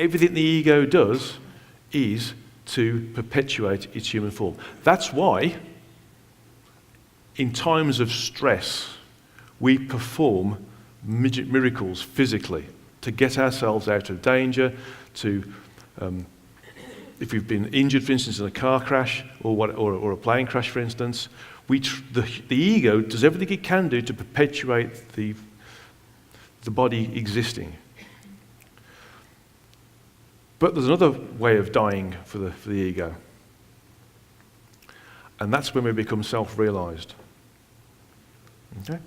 everything the ego does is to perpetuate its human form. That's why, in times of stress, we perform miracles physically to get ourselves out of danger, to, if we've been injured, for instance, in a car crash or a plane crash, for instance, the ego does everything it can do to perpetuate the body existing. But there's another way of dying for the ego, and that's when we become self-realized. Okay?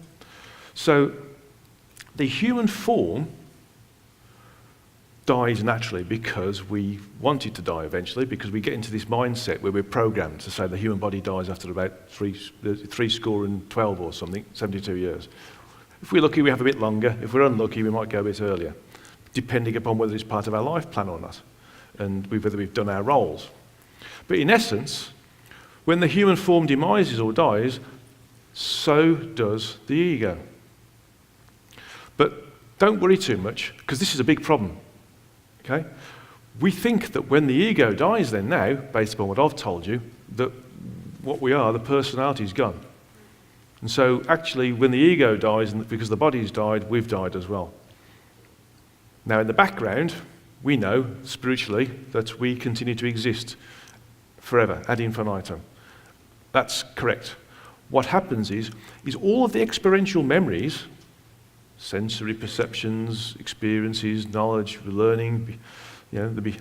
So the human form dies naturally because we want it to die eventually, because we get into this mindset where we're programmed to say the human body dies after about 312 or something, 72 years. If we're lucky, we have a bit longer. If we're unlucky, we might go a bit earlier, depending upon whether it's part of our life plan or not, and whether we've done our roles. But in essence, when the human form demises or dies, so does the ego. But don't worry too much, because this is a big problem. Okay? We think that when the ego dies then now, based upon what I've told you, that what we are, the personality, is gone. And so actually when the ego dies, and because the body's died, we've died as well. Now in the background, we know spiritually that we continue to exist forever, ad infinitum. That's correct. What happens is all of the experiential memories, sensory perceptions, experiences, knowledge, learning,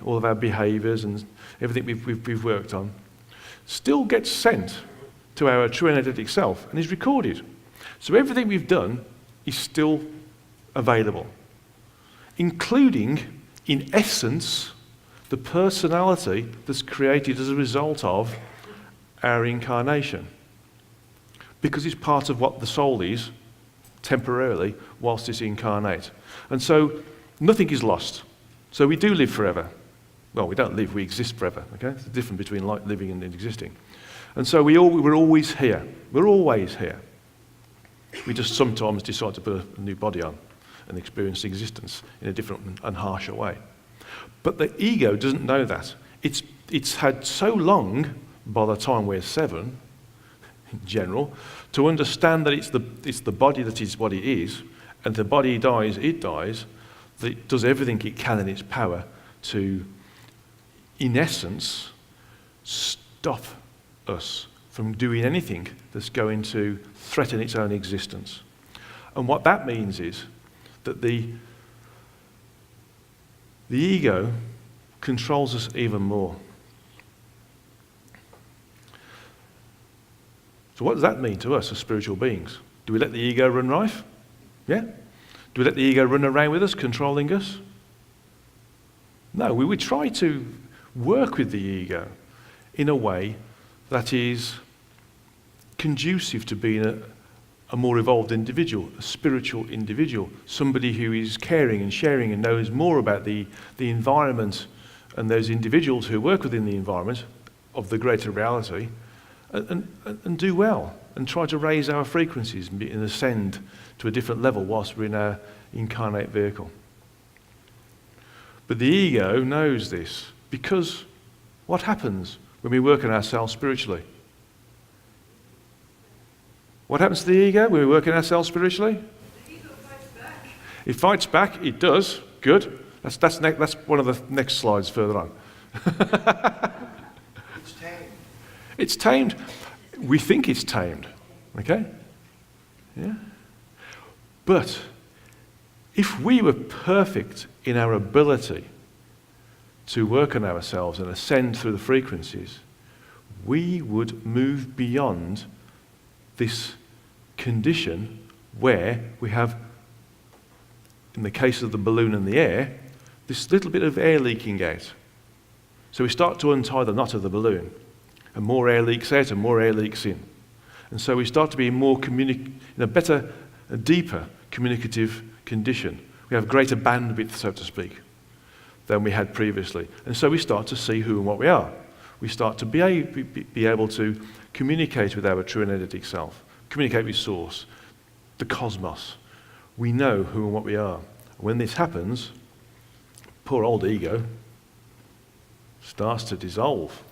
all of our behaviours and everything we've worked on, still gets sent to our true energetic self and is recorded. So everything we've done is still available, including, in essence, the personality that's created as a result of our incarnation. Because it's part of what the soul is, temporarily, whilst it's incarnate. And so nothing is lost. So we do live forever. Well, we don't live, we exist forever. Okay, it's the difference between living and existing. And so we're always here. We're always here. We just sometimes decide to put a new body on and experience existence in a different and harsher way. But the ego doesn't know that. It's had so long, by the time we're 7, in general, to understand that it's the body that is what it is, and the body dies, it dies, that it does everything it can in its power to, in essence, stop us from doing anything that's going to threaten its own existence. And what that means is that the ego controls us even more. So what does that mean to us as spiritual beings? Do we let the ego run rife? Yeah? Do we let the ego run around with us, controlling us? No, we would try to work with the ego in a way that is conducive to being a more evolved individual, a spiritual individual, somebody who is caring and sharing and knows more about the environment and those individuals who work within the environment of the greater reality, and do well, and try to raise our frequencies and ascend to a different level whilst we're in our incarnate vehicle. But the ego knows this, because what happens when we work on ourselves spiritually? What happens to the ego when we work on ourselves spiritually? The ego fights back. It fights back, it does, good. That's one of the next slides further on. It's tamed. It's tamed. We think it's tamed, okay? Yeah. But if we were perfect in our ability to work on ourselves and ascend through the frequencies, we would move beyond this condition where we have, in the case of the balloon and the air, this little bit of air leaking out. So we start to untie the knot of the balloon, and more air leaks out and more air leaks in. And so we start to be more in a better, a deeper communicative condition. We have greater bandwidth, so to speak, than we had previously. And so we start to see who and what we are. We start to be able to communicate with our true and energetic self, communicate with Source, the cosmos. We know who and what we are. When this happens, poor old ego starts to dissolve.